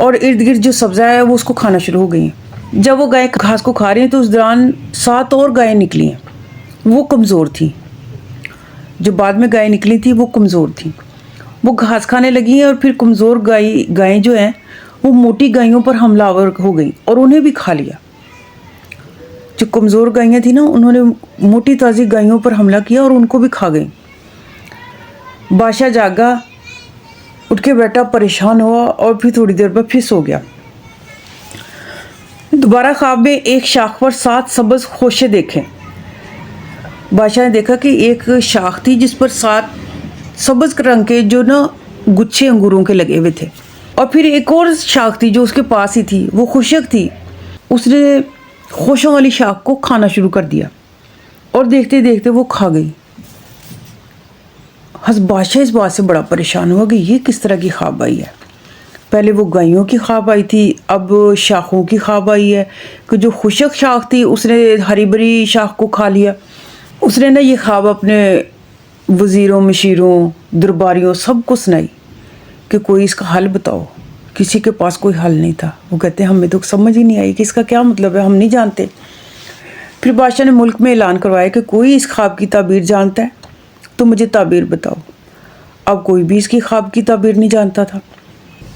اور ارد گرد جو سبزہ ہے وہ اس کو کھانا شروع ہو گئی ہیں۔ جب وہ گائیں گھاس کو کھا رہی ہیں تو اس دوران 7 اور گائیں نکلی ہیں، وہ کمزور تھیں، جو بعد میں گائیں نکلی تھیں وہ کمزور تھیں، وہ گھاس کھانے لگی ہیں اور پھر کمزور گائیں جو ہیں وہ موٹی گائیوں پر حملہ آور ہو گئیں اور انہیں بھی کھا لیا۔ جو کمزور گائیاں تھیں نا انہوں نے موٹی تازی گائیوں پر حملہ کیا اور ان کو بھی کھا گئیں۔ بادشاہ جاگا، اٹھ کے بیٹھا، پریشان ہوا اور پھر تھوڑی دیر بعد پھر سو گیا۔ دوبارہ خواب میں ایک شاخ پر 7 سبز خوشے دیکھے۔ بادشاہ نے دیکھا کہ ایک شاخ تھی جس پر 7 سبز رنگ کے جو نا گچھے انگوروں کے لگے ہوئے تھے، اور پھر ایک اور شاخ تھی جو اس کے پاس ہی تھی، وہ خشک تھی۔ اس نے خوشوں والی شاخ کو کھانا شروع کر دیا اور دیکھتے دیکھتے وہ کھا گئی۔ بادشاہ اس بات سے بڑا پریشان ہوا کہ یہ کس طرح کی خواب آئی ہے۔ پہلے وہ گائیوں کی خواب آئی تھی، اب شاخوں کی خواب آئی ہے کہ جو خشک شاخ تھی اس نے ہری بھری شاخ کو کھا لیا۔ اس نے نا یہ خواب اپنے وزیروں، مشیروں، درباریوں سب کو سنائی کہ کوئی اس کا حل بتاؤ۔ کسی کے پاس کوئی حل نہیں تھا۔ وہ کہتے ہیں ہمیں تو سمجھ ہی نہیں آئی کہ اس کا کیا مطلب ہے، ہم نہیں جانتے۔ پھر بادشاہ نے ملک میں اعلان کروایا کہ کوئی اس خواب کی تعبیر جانتا ہے تو مجھے تعبیر بتاؤ۔ اب کوئی بھی اس کی خواب کی تعبیر نہیں جانتا تھا۔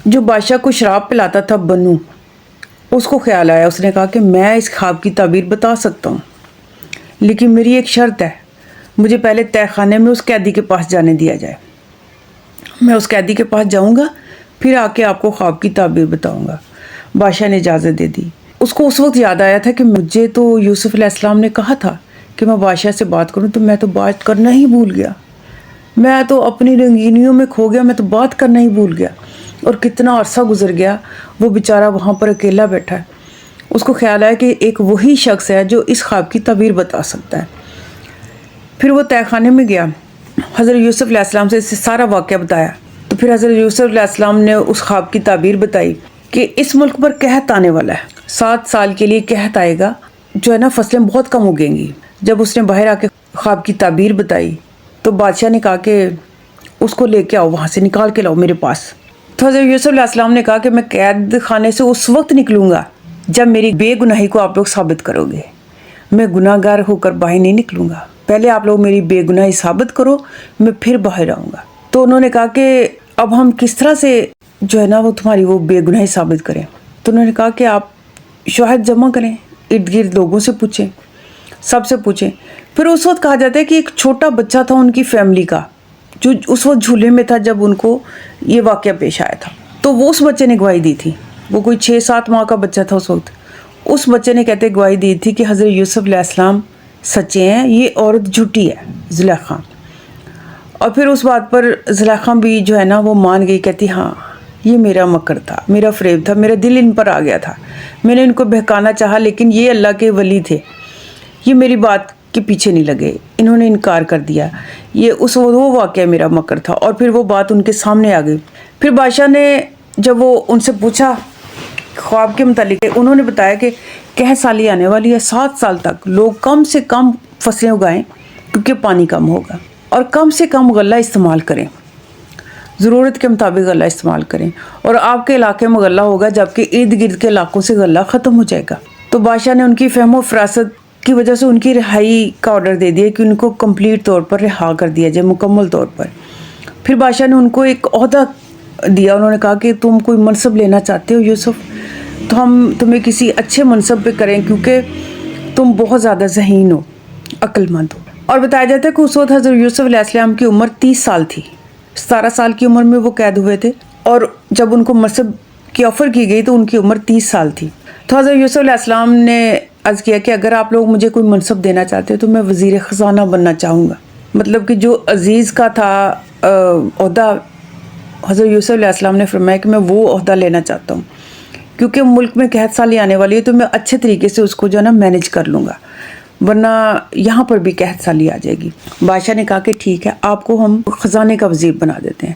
جو بادشاہ کو شراب پلاتا تھا بنو، اس کو خیال آیا، اس نے کہا کہ میں اس خواب کی تعبیر بتا سکتا ہوں، لیکن میری ایک شرط ہے، مجھے پہلے تہہ خانے میں اس قیدی کے پاس جانے دیا جائے۔ میں اس قیدی کے پاس جاؤں گا، پھر آ کے آپ کو خواب کی تعبیر بتاؤں گا۔ بادشاہ نے اجازت دے دی۔ اس کو اس وقت یاد آیا تھا کہ مجھے تو یوسف علیہ السلام نے کہا تھا کہ میں بادشاہ سے بات کروں، تو میں تو بات کرنا ہی بھول گیا، میں تو اپنی رنگینیوں میں کھو گیا، میں تو بات کرنا ہی بھول گیا۔ اور کتنا عرصہ گزر گیا، وہ بیچارہ وہاں پر اکیلا بیٹھا ہے۔ اس کو خیال آیا کہ ایک وہی شخص ہے جو اس خواب کی تعبیر بتا سکتا ہے۔ پھر وہ تہہ خانے میں گیا، حضرت یوسف علیہ السلام سے اسے سارا واقعہ بتایا۔ تو پھر حضرت یوسف علیہ السلام نے اس خواب کی تعبیر بتائی کہ اس ملک پر قحط آنے والا ہے، 7 سال کے لیے قحط آئے گا، جو ہے نا فصلیں بہت کم اگیں گی۔ جب اس نے باہر آ کے خواب کی تعبیر بتائی تو بادشاہ نے کہا کہ اس کو لے کے آؤ، وہاں سے نکال کے لاؤ میرے پاس۔ تو حضرت یوسف علیہ السلام نے کہا کہ میں قید خانے سے اس وقت نکلوں گا جب میری بے گناہی کو آپ لوگ ثابت کرو گے۔ میں گناہ گار ہو کر باہر نہیں نکلوں گا، پہلے آپ لوگ میری بے گناہی ثابت کرو، میں پھر باہر آؤں گا۔ تو انہوں نے کہا کہ اب ہم کس طرح سے جو ہے نا وہ تمہاری وہ بے گناہی ثابت کریں؟ تو انہوں نے کہا کہ آپ شواہد جمع کریں، ارد گرد لوگوں سے پوچھیں، سب سے پوچھیں۔ پھر اس وقت کہا جاتا ہے کہ ایک چھوٹا بچہ تھا ان کی فیملی کا، جو اس وقت جھولے میں تھا جب ان کو یہ واقعہ پیش آیا تھا، تو وہ اس بچے نے گواہی دی تھی۔ وہ کوئی 6-7 ماہ کا بچہ تھا اس وقت۔ اس بچے نے کہتے گواہی دی تھی کہ حضرت یوسف علیہ السلام سچے ہیں، یہ عورت جھوٹی ہے، زلیخا۔ اور پھر اس بات پر زلیخا بھی جو ہے نا وہ مان گئی، کہتی ہاں یہ میرا مکر تھا، میرا فریب تھا، میرا دل ان پر آ گیا تھا، میں نے ان کو بہکانا چاہا، لیکن یہ اللہ کے ولی تھے، یہ میری بات کے پیچھے نہیں لگے، انہوں نے انکار کر دیا، یہ وہ واقعہ میرا مکر تھا۔ اور پھر وہ بات ان کے سامنے آ گئی۔ پھر بادشاہ نے جب وہ ان سے پوچھا خواب کے متعلق، انہوں نے بتایا کہ قحط سالی آنے والی ہے، 7 سال تک لوگ کم سے کم فصلیں اگائیں کیونکہ پانی کم ہوگا، اور کم سے کم غلہ استعمال کریں، ضرورت کے مطابق غلہ استعمال کریں، اور آپ کے علاقے میں غلہ ہوگا جبکہ ارد گرد کے علاقوں سے غلہ ختم ہو جائے گا۔ تو بادشاہ نے ان کی فہم و فراست کی وجہ سے ان کی رہائی کا آرڈر دے دیا کہ ان کو کمپلیٹ طور پر رہا کر دیا جائے، مکمل طور پر۔ پھر بادشاہ نے ان کو ایک عہدہ دیا، انہوں نے کہا کہ تم کوئی منصب لینا چاہتے ہو یوسف، تو ہم تمہیں کسی اچھے منصب پہ کریں کیونکہ تم بہت زیادہ ذہین ہو، عقل مند ہو۔ اور بتایا جاتا ہے کہ اس وقت حضرت یوسف علیہ السلام کی عمر 30 سال تھی، 17 سال کی عمر میں وہ قید ہوئے تھے، اور جب ان کو منصب کی آفر کی گئی تو ان کی عمر 30 سال تھی۔ تو حضرت یوسف علیہ السلام نے عرض کیا کہ اگر آپ لوگ مجھے کوئی منصب دینا چاہتے ہو تو میں وزیر خزانہ بننا چاہوں گا، مطلب کہ جو عزیز کا تھا عہدہ، حضرت یوسف علیہ السلام نے فرمایا کہ میں وہ عہدہ لینا چاہتا ہوں کیونکہ ملک میں قحط سالی آنے والی ہے، تو میں اچھے طریقے سے اس کو جو ہے نا مینیج کر لوں گا، ورنہ یہاں پر بھی قحط سالی آ جائے گی۔ بادشاہ نے کہا کہ ٹھیک ہے، آپ کو ہم خزانے کا وزیر بنا دیتے ہیں۔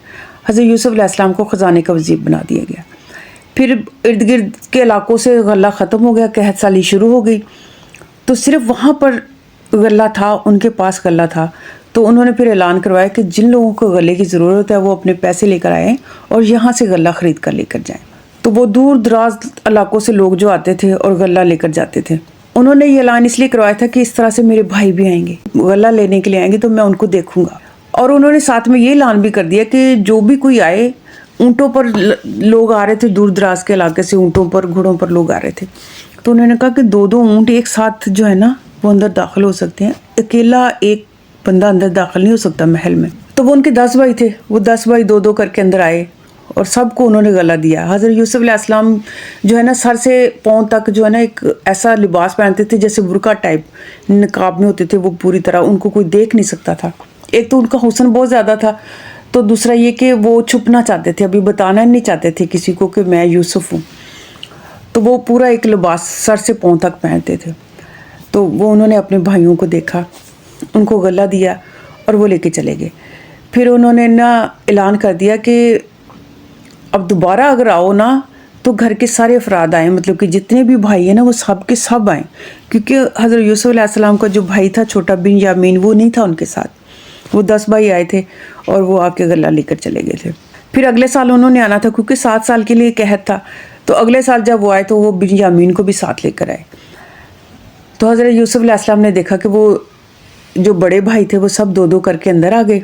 حضرت یوسف علیہ السلام کو خزانے کا وزیر بنا دیا گیا۔ پھر ارد گرد کے علاقوں سے غلہ ختم ہو گیا، قحط سالی شروع ہو گئی، تو صرف وہاں پر غلہ تھا، ان کے پاس غلہ تھا۔ تو انہوں نے پھر اعلان کروایا کہ جن لوگوں کو غلے کی ضرورت ہے وہ اپنے پیسے لے کر آئیں اور یہاں سے غلہ خرید کر لے کر جائیں۔ تو وہ دور دراز علاقوں سے لوگ جو آتے تھے اور غلہ لے کر جاتے تھے. انہوں نے یہ اعلان اس لیے کروایا تھا کہ اس طرح سے میرے بھائی بھی آئیں گے، غلہ لینے کے لیے آئیں گے تو میں ان کو دیکھوں گا. اور انہوں نے ساتھ میں یہ اعلان بھی کر دیا کہ جو بھی کوئی آئے، اونٹوں پر لوگ آ رہے تھے، دور دراز کے علاقے سے اونٹوں پر گھوڑوں پر لوگ آ رہے تھے، تو انہوں نے کہا کہ 2 اونٹ ایک ساتھ جو ہے نا وہ اندر داخل ہو سکتے ہیں، اکیلا ایک بندہ اندر داخل نہیں ہو سکتا محل میں. تو وہ ان کے 10 بھائی تھے، وہ 10 بھائی 2 کر کے اندر آئے اور سب کو انہوں نے غلہ دیا. حضرت یوسف علیہ السلام جو ہے نا سر سے پاؤں تک جو ہے نا ایک ایسا لباس پہنتے تھے جیسے برقع ٹائپ نقاب میں ہوتے تھے، وہ پوری طرح ان کو کوئی دیکھ نہیں سکتا تھا. ایک تو ان کا حسن بہت زیادہ تھا، تو دوسرا یہ کہ وہ چھپنا چاہتے تھے، ابھی بتانا نہیں چاہتے تھے کسی کو کہ میں یوسف ہوں. تو وہ پورا ایک لباس سر سے پاؤں تک پہنتے تھے. تو وہ انہوں نے اپنے بھائیوں کو دیکھا، ان کو غلہ دیا اور وہ لے کے چلے گئے. پھر انہوں نے نا اعلان کر دیا کہ اب دوبارہ اگر آؤ نا تو گھر کے سارے افراد آئیں، مطلب کہ جتنے بھی بھائی ہیں نا وہ سب کے سب آئیں، کیونکہ حضرت یوسف علیہ السلام کا جو بھائی تھا چھوٹا بنیامین وہ نہیں تھا ان کے ساتھ. وہ 10 بھائی آئے تھے اور وہ آ کے غلہ لے کر چلے گئے تھے. پھر اگلے سال انہوں نے آنا تھا کیونکہ 7 سال کے لیے قحط تھا، تو اگلے سال جب وہ آئے تو وہ بنیامین کو بھی ساتھ لے کر آئے. تو حضرت یوسف علیہ السلام نے دیکھا کہ وہ جو بڑے بھائی تھے وہ سب 2 کر کے اندر آ گئے،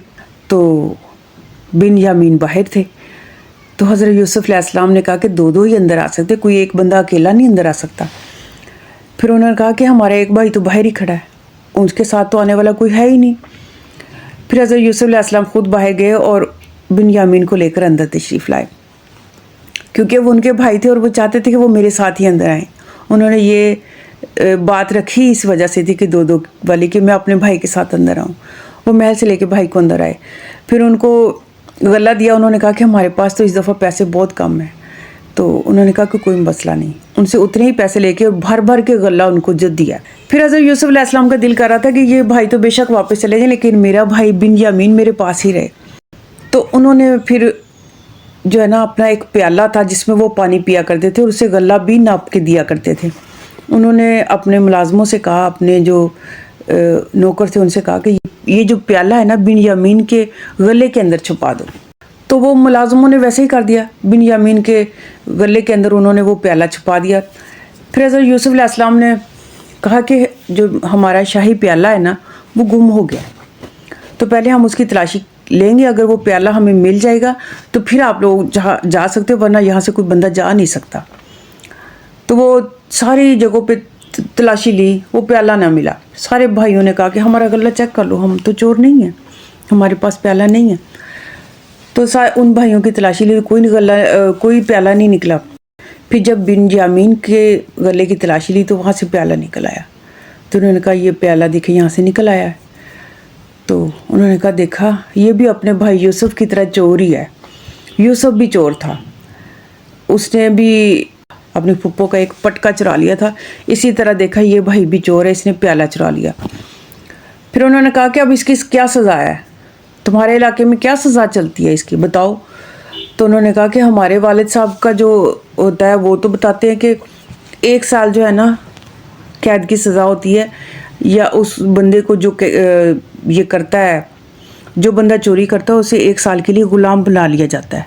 تو بنیامین باہر تھے. تو حضرت یوسف علیہ السلام نے کہا کہ 2 ہی اندر آ سکتے، کوئی ایک بندہ اکیلا نہیں اندر آ سکتا. پھر انہوں نے کہا کہ ہمارا ایک بھائی تو باہر ہی کھڑا ہے، اس کے ساتھ تو آنے والا کوئی ہے ہی نہیں. پھر حضرت یوسف علیہ السلام خود باہر گئے اور بنیامین کو لے کر اندر تشریف لائے، کیونکہ وہ ان کے بھائی تھے اور وہ چاہتے تھے کہ وہ میرے ساتھ ہی اندر آئیں. انہوں نے یہ بات رکھی اس وجہ سے تھی کہ 2 والی، کہ میں اپنے بھائی کے ساتھ اندر آؤں. وہ محل سے لے کے بھائی کو اندر آئے، پھر ان کو غلہ دیا. انہوں نے کہا کہ ہمارے پاس تو اس دفعہ پیسے بہت کم ہیں. تو انہوں نے کہا کہ کوئی مسئلہ نہیں، ان سے اتنے ہی پیسے لے کے اور بھر کے غلہ ان کو جو دیا. پھر حضرت یوسف علیہ السلام کا دل کر رہا تھا کہ یہ بھائی تو بے شک واپس چلے جائیں لیکن میرا بھائی بنیامین میرے پاس ہی رہے. تو انہوں نے پھر جو ہے نا اپنا ایک پیالہ تھا جس میں وہ پانی پیا کرتے تھے اور اسے غلہ بھی ناپ کے دیا کرتے تھے. انہوں نے اپنے ملازموں سے کہا، اپنے جو نوکر تھے ان سے کہا کہ یہ جو پیالہ ہے نا بنیامین کے غلے کے اندر چھپا دو. تو وہ ملازموں نے ویسے ہی کر دیا، بنیامین کے غلے کے اندر انہوں نے وہ پیالہ چھپا دیا. پھر حضرت یوسف علیہ السلام نے کہا کہ جو ہمارا شاہی پیالہ ہے نا وہ گم ہو گیا، تو پہلے ہم اس کی تلاشی لیں گے، اگر وہ پیالہ ہمیں مل جائے گا تو پھر آپ لوگ جہاں جا سکتے ہو، ورنہ یہاں سے کوئی بندہ جا نہیں سکتا. تو وہ ساری جگہوں پہ تلاشی لی، وہ پیالہ نہ ملا. سارے بھائیوں نے کہا کہ ہمارا غلہ چیک کر لو، ہم تو چور نہیں ہیں، ہمارے پاس پیالہ نہیں ہے. تو ان بھائیوں کی تلاشی لی، کوئی پیالہ نہیں نکلا. پھر جب بنیامین کے غلے کی تلاشی لی تو وہاں سے پیالہ نکل آیا. تو انہوں نے کہا یہ پیالہ دیکھیں یہاں سے نکل آیا ہے. تو انہوں نے کہا دیکھا یہ بھی اپنے بھائی یوسف کی طرح چور ہی ہے. یوسف بھی چور تھا، اس نے بھی اپنی پھپھو کا ایک پٹکا چرا لیا تھا، اسی طرح دیکھا یہ بھائی بھی چور ہے، اس نے پیالہ چرا لیا. پھر انہوں نے کہا کہ اب اس کی کیا سزا ہے، تمہارے علاقے میں کیا سزا چلتی ہے اس کی، بتاؤ. تو انہوں نے کہا کہ ہمارے والد صاحب کا جو ہوتا ہے وہ تو بتاتے ہیں کہ 1 سال جو ہے نا قید کی سزا ہوتی ہے، یا اس بندے کو جو یہ کرتا ہے، جو بندہ چوری کرتا ہے اسے 1 سال کے لیے غلام بنا لیا جاتا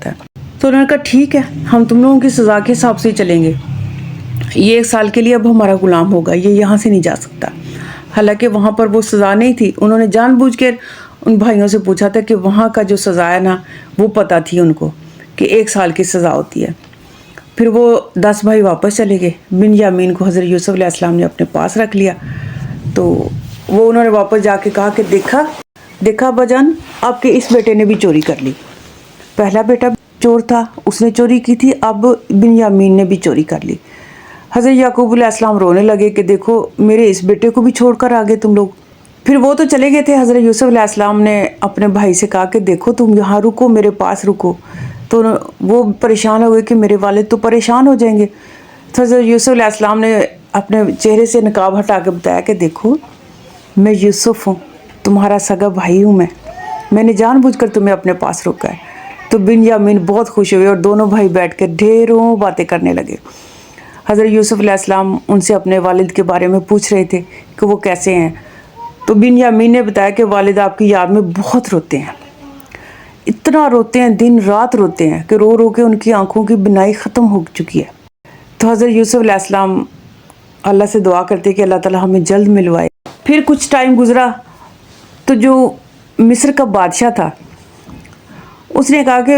ہے. تو انہوں نے کہا ٹھیک ہے، ہم تم لوگوں کی سزا کے حساب سے ہی چلیں گے. یہ 1 سال کے لیے اب ہمارا غلام ہوگا، یہ یہاں سے نہیں جا سکتا. حالانکہ وہاں پر وہ سزا نہیں تھی. انہوں نے جان بوجھ کر ان بھائیوں سے پوچھا تھا کہ وہاں کا جو سزا ہے نا وہ پتہ تھی ان کو کہ 1 سال کی سزا ہوتی ہے. پھر وہ 10 بھائی واپس چلے گئے. بنیامین کو حضرت یوسف علیہ السلام نے اپنے پاس رکھ لیا. تو وہ انہوں نے واپس جا کے کہا کہ دیکھا ابا جان، آپ کے اس بیٹے نے بھی چوری کر لی. پہلا بیٹا چور تھا، اس نے چوری کی تھی، اب بنیامین نے بھی چوری کر لی. حضرت یعقوب علیہ السلام رونے لگے کہ دیکھو میرے اس بیٹے کو بھی چھوڑ کر آگے تم لوگ. پھر وہ تو چلے گئے تھے. حضرت یوسف علیہ السلام نے اپنے بھائی سے کہا کہ دیکھو تم یہاں رکو، میرے پاس رکو. تو وہ پریشان ہو گئے کہ میرے والد تو پریشان ہو جائیں گے. تو حضرت یوسف علیہ السلام نے اپنے چہرے سے نقاب ہٹا کے بتایا کہ دیکھو میں یوسف ہوں، تمہارا سگا بھائی ہوں، میں نے جان بوجھ کر تمہیں اپنے پاس روکا ہے. تو بنیامین بہت خوش ہوئے اور دونوں بھائی بیٹھ کر ڈھیروں باتیں کرنے لگے. حضرت یوسف علیہ السلام ان سے اپنے والد کے بارے میں پوچھ رہے تھے کہ وہ کیسے ہیں. تو بنیامین نے بتایا کہ والد آپ کی یاد میں بہت روتے ہیں، اتنا روتے ہیں، دن رات روتے ہیں کہ رو رو کے ان کی آنکھوں کی بینائی ختم ہو چکی ہے۔ تو حضرت یوسف علیہ السلام اللہ سے دعا کرتے کہ اللہ تعالیٰ ہمیں جلد ملوائے۔ پھر کچھ ٹائم گزرا تو جو مصر کا بادشاہ تھا اس نے کہا کہ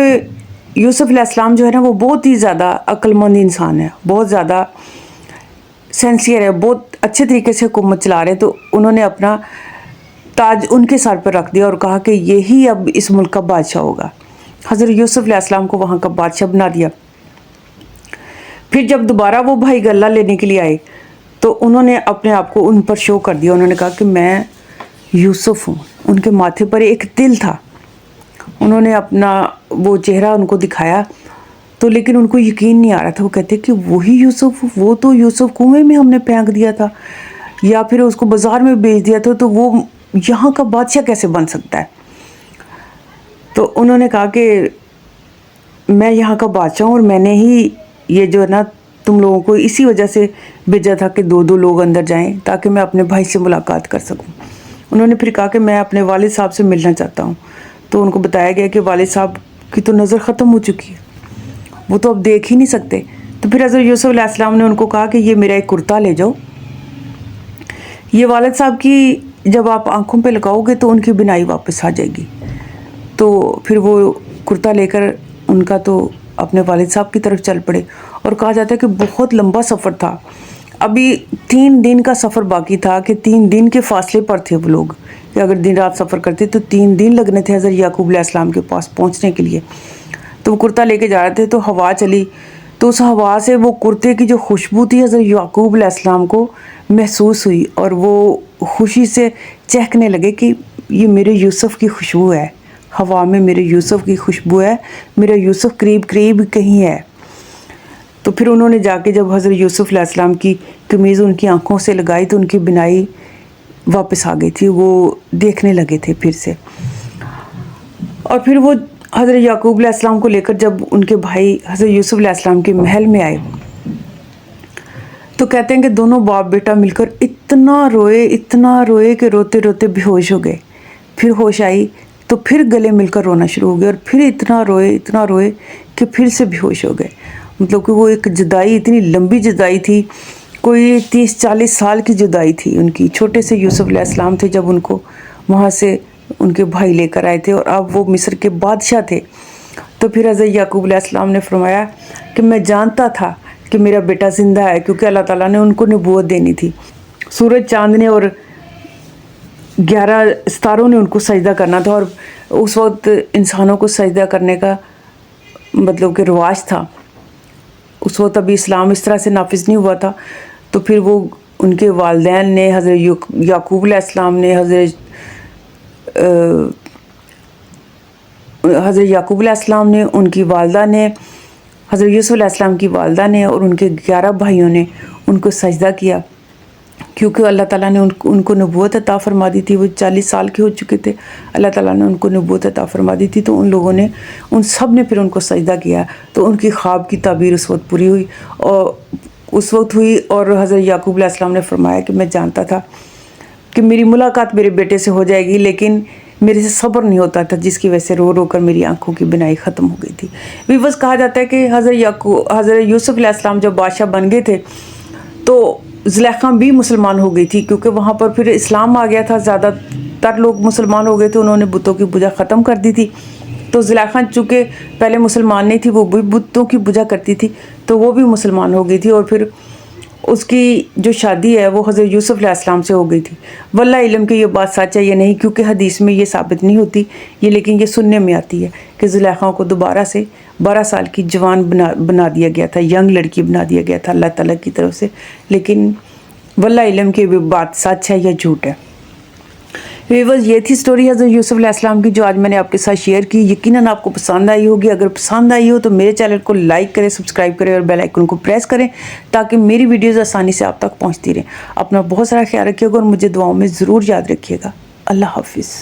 یوسف علیہ السلام جو ہے نا وہ بہت ہی زیادہ عقل مند انسان ہے، بہت زیادہ سینسیئر ہے، بہت اچھے طریقے سے حکومت چلا رہے ہیں، تو انہوں نے اپنا تاج ان کے سر پر رکھ دیا اور کہا کہ یہی اب اس ملک کا بادشاہ ہوگا۔ حضرت یوسف علیہ السلام کو وہاں کا بادشاہ بنا دیا۔ پھر جب دوبارہ وہ بھائی غلہ لینے کے لیے آئے تو انہوں نے اپنے آپ کو ان پر شو کر دیا، انہوں نے کہا کہ میں یوسف ہوں۔ ان کے ماتھے پر ایک تل تھا، انہوں نے اپنا وہ چہرہ ان کو دکھایا تو لیکن ان کو یقین نہیں آ رہا تھا۔ وہ کہتے کہ وہی یوسف، وہ تو یوسف کنویں میں ہم نے پھینک دیا تھا یا پھر اس کو بازار میں بیچ دیا تھا، تو وہ یہاں کا بادشاہ کیسے بن سکتا ہے؟ تو انہوں نے کہا کہ میں یہاں کا بادشاہ ہوں اور میں نے ہی یہ جو ہے نا تم لوگوں کو اسی وجہ سے بھیجا تھا کہ دو لوگ اندر جائیں تاکہ میں اپنے بھائی سے ملاقات کر سکوں۔ انہوں نے پھر کہا کہ میں اپنے والد صاحب سے ملنا چاہتا ہوں، تو ان کو بتایا گیا کہ والد صاحب کی تو نظر ختم ہو چکی ہے، وہ تو اب دیکھ ہی نہیں سکتے۔ تو پھر حضرت یوسف علیہ السلام نے ان کو کہا کہ یہ میرا ایک کرتا لے جاؤ، یہ والد صاحب کی جب آپ آنکھوں پہ لگاؤ گے تو ان کی بینائی واپس آ جائے گی۔ تو پھر وہ کرتا لے کر ان کا تو اپنے والد صاحب کی طرف چل پڑے، اور کہا جاتا ہے کہ بہت لمبا سفر تھا، ابھی 3 دن کا سفر باقی تھا کہ 3 دن کے فاصلے پر تھے وہ لوگ، کہ اگر دن رات سفر کرتے تو 3 دن لگنے تھے حضرت یعقوب علیہ السلام کے پاس پہنچنے کے لیے۔ تو وہ کرتا لے کے جا رہے تھے تو ہوا چلی، تو اس ہوا سے وہ کرتے کی جو خوشبو تھی حضرت یعقوب علیہ السلام کو محسوس ہوئی، اور وہ خوشی سے چہکنے لگے کہ یہ میرے یوسف کی خوشبو ہے، ہوا میں میرے یوسف کی خوشبو ہے، میرا یوسف قریب کہیں ہے۔ تو پھر انہوں نے جا کے جب حضرت یوسف علیہ السلام کی قمیض ان کی آنکھوں سے لگائی تو ان کی بینائی واپس آ گئی تھی، وہ دیکھنے لگے تھے پھر سے۔ اور پھر وہ حضرت یعقوب علیہ السلام کو لے کر جب ان کے بھائی حضرت یوسف علیہ السلام کے محل میں آئے تو کہتے ہیں کہ دونوں باپ بیٹا مل کر اتنا روئے کہ روتے روتے بے ہوش ہو گئے۔ پھر ہوش آئی تو پھر گلے مل کر رونا شروع ہو گئے، اور پھر اتنا روئے کہ پھر سے بے ہوش ہو گئے۔ مطلب کہ وہ ایک جدائی، اتنی لمبی جدائی تھی، کوئی 30-40 سال کی جدائی تھی ان کی۔ چھوٹے سے یوسف علیہ السلام تھے جب ان کو وہاں سے ان کے بھائی لے کر آئے تھے، اور اب وہ مصر کے بادشاہ تھے۔ تو پھر حضرت یعقوب علیہ السلام نے فرمایا کہ میں جانتا تھا کہ میرا بیٹا زندہ ہے، کیونکہ اللہ تعالیٰ نے ان کو نبوت دینی تھی۔ سورج چاند نے اور 11 ستاروں نے ان کو سجدہ کرنا تھا، اور اس وقت انسانوں کو سجدہ کرنے کا مطلب کہ رواج تھا، اس وقت ابھی اسلام اس طرح سے نافذ نہیں ہوا تھا۔ تو پھر وہ ان کے والدین نے، حضرت یعقوب علیہ السلام نے، حضرت یعقوب علیہ السلام نے، ان کی والدہ نے، حضرت یوسف علیہ السلام کی والدہ نے اور ان کے 11 بھائیوں نے ان کو سجدہ کیا، کیونکہ اللہ تعالیٰ نے ان کو نبوت عطا فرما دی تھی۔ وہ 40 سال کے ہو چکے تھے، اللہ تعالیٰ نے ان کو نبوت عطا فرما دی تھی، تو ان لوگوں نے، ان سب نے پھر ان کو سجدہ کیا۔ تو ان کی خواب کی تعبیر اس وقت پوری ہوئی، اور حضرت یعقوب علیہ السلام نے فرمایا کہ میں جانتا تھا کہ میری ملاقات میرے بیٹے سے ہو جائے گی، لیکن میرے سے صبر نہیں ہوتا تھا، جس کی وجہ سے رو کر میری آنکھوں کی بینائی ختم ہو گئی تھی۔ بس کہا جاتا ہے کہ حضرت یوسف علیہ السلام جب بادشاہ بن گئے تھے تو زلیخا بھی مسلمان ہو گئی تھی، کیونکہ وہاں پر پھر اسلام آ گیا تھا، زیادہ تر لوگ مسلمان ہو گئے تھے، انہوں نے بتوں کی پوجا ختم کر دی تھی۔ تو زلیخا چونکہ پہلے مسلمان نہیں تھی، وہ بھی بتوں کی پوجا کرتی تھی، تو وہ بھی مسلمان ہو گئی تھی، اور پھر اس کی جو شادی ہے وہ حضرت یوسف علیہ السلام سے ہو گئی تھی۔ واللہ علم کہ یہ بات سچ ہے یا نہیں، کیونکہ حدیث میں یہ ثابت نہیں ہوتی، لیکن یہ سننے میں آتی ہے کہ زلیخا کو دوبارہ سے 12 سال کی جوان بنا دیا گیا تھا، ینگ لڑکی بنا دیا گیا تھا اللہ تعالیٰ کی طرف سے، لیکن واللہ علم کہ یہ بات سچ ہے یا جھوٹ ہے۔ ویورز، یہ تھی سٹوری حضرت یوسف علیہ السلام کی جو آج میں نے آپ کے ساتھ شیئر کی۔ یقیناً آپ کو پسند آئی ہوگی۔ اگر پسند آئی ہو تو میرے چینل کو لائک کریں، سبسکرائب کریں اور بیل آئیکن کو پریس کریں تاکہ میری ویڈیوز آسانی سے آپ تک پہنچتی رہیں۔ اپنا بہت سارا خیال رکھیے گا اور مجھے دعاؤں میں ضرور یاد رکھیے گا۔ اللہ حافظ۔